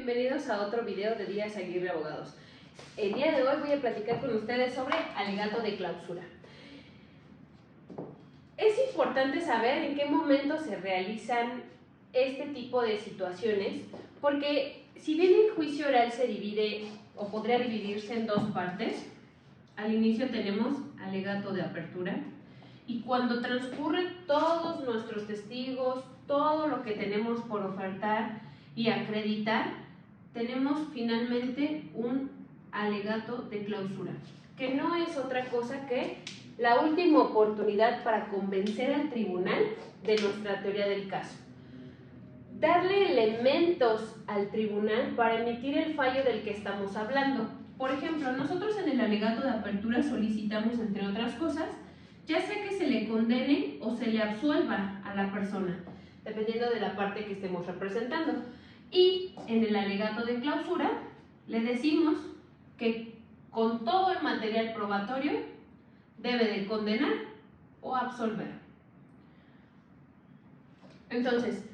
Bienvenidos a otro video de Díaz Aguirre Abogados. El día de hoy voy a platicar con ustedes sobre alegato de clausura. Es importante saber en qué momento se realizan este tipo de situaciones, porque si bien el juicio oral se divide o podría dividirse en dos partes, al inicio tenemos alegato de apertura y cuando transcurren todos nuestros testigos, todo lo que tenemos por ofertar y acreditar, tenemos finalmente un alegato de clausura, que no es otra cosa que la última oportunidad para convencer al tribunal de nuestra teoría del caso. Darle elementos al tribunal para emitir el fallo del que estamos hablando. Por ejemplo, nosotros en el alegato de apertura solicitamos, entre otras cosas, ya sea que se le condene o se le absuelva a la persona, dependiendo de la parte que estemos representando. Y en el alegato de clausura le decimos que con todo el material probatorio debe de condenar o absolver. Entonces,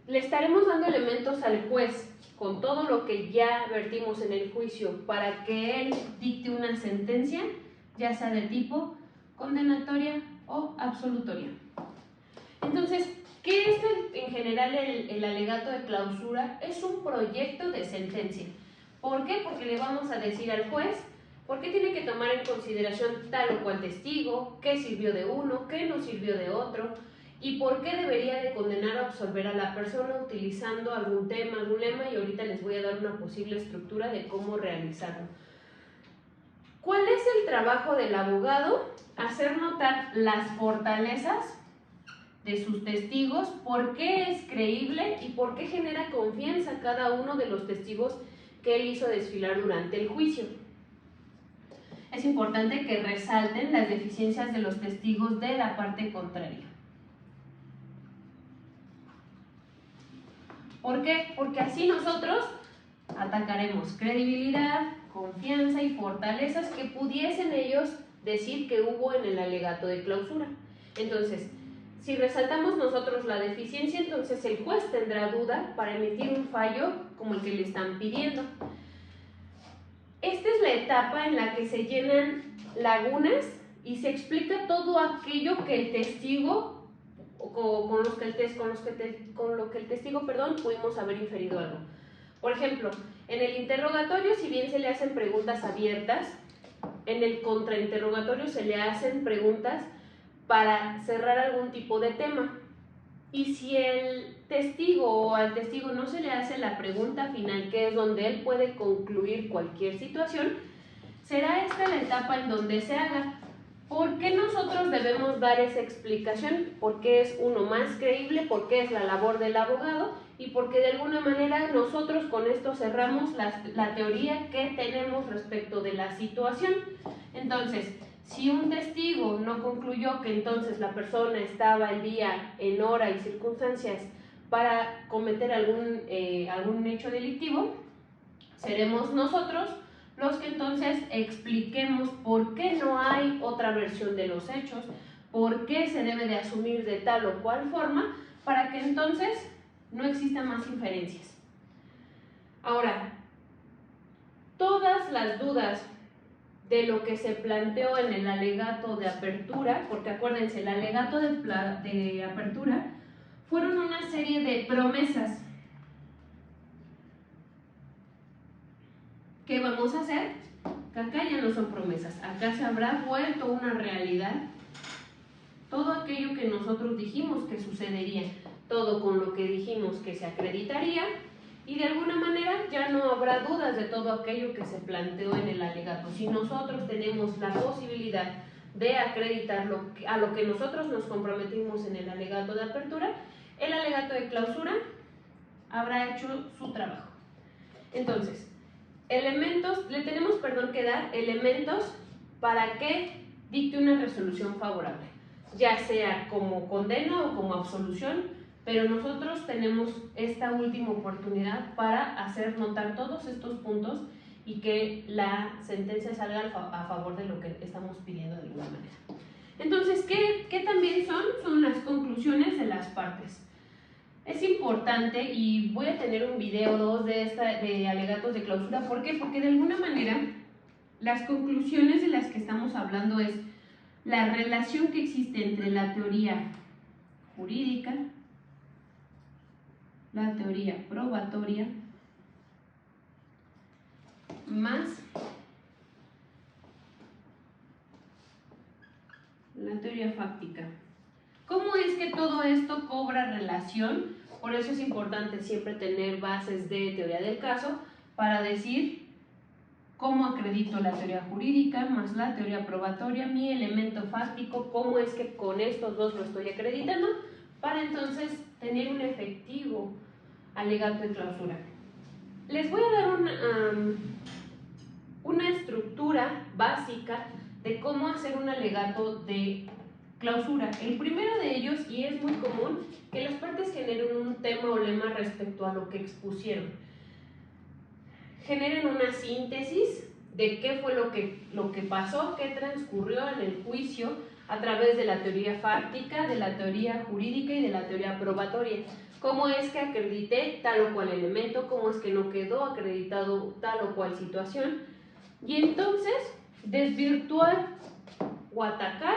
le estaremos dando elementos al juez con todo lo que ya vertimos en el juicio para que él dicte una sentencia, ya sea de tipo condenatoria o absolutoria. Entonces, ¿qué es en general el alegato de clausura? Es un proyecto de sentencia. ¿Por qué? Porque le vamos a decir al juez por qué tiene que tomar en consideración tal o cual testigo, qué sirvió de uno, qué no sirvió de otro, y por qué debería de condenar o absolver a la persona utilizando algún tema, algún lema, y ahorita les voy a dar una posible estructura de cómo realizarlo. ¿Cuál es el trabajo del abogado? Hacer notar las fortalezas de sus testigos, por qué es creíble y por qué genera confianza cada uno de los testigos que él hizo desfilar durante el juicio. Es importante que resalten las deficiencias de los testigos de la parte contraria. ¿Por qué? Porque así nosotros atacaremos credibilidad, confianza y fortalezas que pudiesen ellos decir que hubo en el alegato de clausura. Entonces, si resaltamos nosotros la deficiencia, entonces el juez tendrá duda para emitir un fallo como el que le están pidiendo. Esta es la etapa en la que se llenan lagunas y se explica todo aquello que el testigo con lo que el testigo pudimos haber inferido algo. Por ejemplo, en el interrogatorio, si bien se le hacen preguntas abiertas, en el contrainterrogatorio se le hacen preguntas para cerrar algún tipo de tema. Y si el testigo o al testigo no se le hace la pregunta final, que es donde él puede concluir cualquier situación, será esta la etapa en donde se haga. ¿Por qué nosotros debemos dar esa explicación? Porque es uno más creíble, porque es la labor del abogado y porque de alguna manera nosotros con esto cerramos la teoría que tenemos respecto de la situación. Entonces, si un testigo no concluyó que entonces la persona estaba el día, en hora y circunstancias para cometer algún hecho delictivo, seremos nosotros los que entonces expliquemos por qué no hay otra versión de los hechos, por qué se debe de asumir de tal o cual forma, para que entonces no existan más inferencias. Ahora, todas las dudas de lo que se planteó en el alegato de apertura, porque acuérdense, el alegato de apertura fueron una serie de promesas. ¿Qué vamos a hacer? Que acá ya no son promesas, acá se habrá vuelto una realidad todo aquello que nosotros dijimos que sucedería, todo con lo que dijimos que se acreditaría, y de alguna manera ya no habrá dudas de todo aquello que se planteó en el alegato. Si nosotros tenemos la posibilidad de acreditar a lo que nosotros nos comprometimos en el alegato de apertura, el alegato de clausura habrá hecho su trabajo. Entonces, le tenemos que dar elementos para que dicte una resolución favorable, ya sea como condena o como absolución, pero nosotros tenemos esta última oportunidad para hacer notar todos estos puntos y que la sentencia salga a favor de lo que estamos pidiendo de alguna manera. Entonces, ¿qué también son? Son las conclusiones de las partes. Es importante, y voy a tener un video o dos de alegatos de clausura. ¿Por qué? Porque de alguna manera las conclusiones de las que estamos hablando es la relación que existe entre la teoría jurídica, la teoría probatoria, más la teoría fáctica. ¿Cómo es que todo esto cobra relación? Por eso es importante siempre tener bases de teoría del caso para decir cómo acredito la teoría jurídica más la teoría probatoria, mi elemento fáctico, cómo es que con estos dos lo estoy acreditando, para entonces tener un efectivo alegato de clausura. Les voy a dar una estructura básica de cómo hacer un alegato de clausura. El primero de ellos, y es muy común, que las partes generen un tema o lema respecto a lo que expusieron. Generen una síntesis de qué fue lo que pasó, qué transcurrió en el juicio a través de la teoría fáctica, de la teoría jurídica y de la teoría probatoria. Cómo es que acredité tal o cual elemento, cómo es que no quedó acreditado tal o cual situación. Y entonces desvirtuar o atacar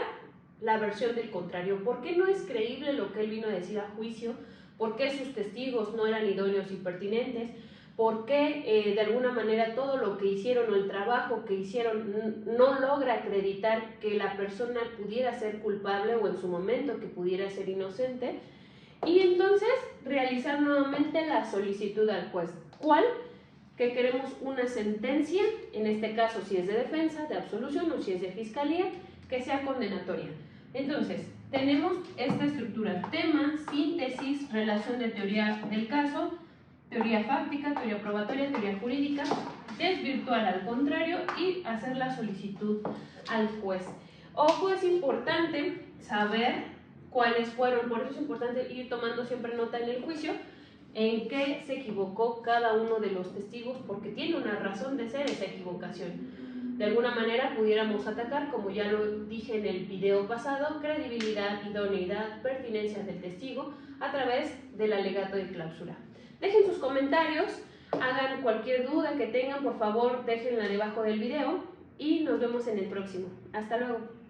la versión del contrario. ¿Por qué no es creíble lo que él vino a decir a juicio? ¿Por qué sus testigos no eran idóneos y pertinentes? ¿Por qué de alguna manera todo lo que hicieron o el trabajo que hicieron no logra acreditar que la persona pudiera ser culpable o en su momento que pudiera ser inocente? Y entonces realizar nuevamente la solicitud al juez. ¿Cuál? Que queremos una sentencia, en este caso si es de defensa, de absolución, o si es de fiscalía, que sea condenatoria. Entonces, tenemos esta estructura: tema, síntesis, relación de teoría del caso, teoría fáctica, teoría probatoria, teoría jurídica, desvirtuar al contrario y hacer la solicitud al juez. Ojo, es importante saber cuáles fueron, por eso es importante ir tomando siempre nota en el juicio, en qué se equivocó cada uno de los testigos, porque tiene una razón de ser esa equivocación. De alguna manera pudiéramos atacar, como ya lo dije en el video pasado, credibilidad, idoneidad, pertinencia del testigo a través del alegato de clausura. Dejen sus comentarios, hagan cualquier duda que tengan, por favor déjenla debajo del video y nos vemos en el próximo. Hasta luego.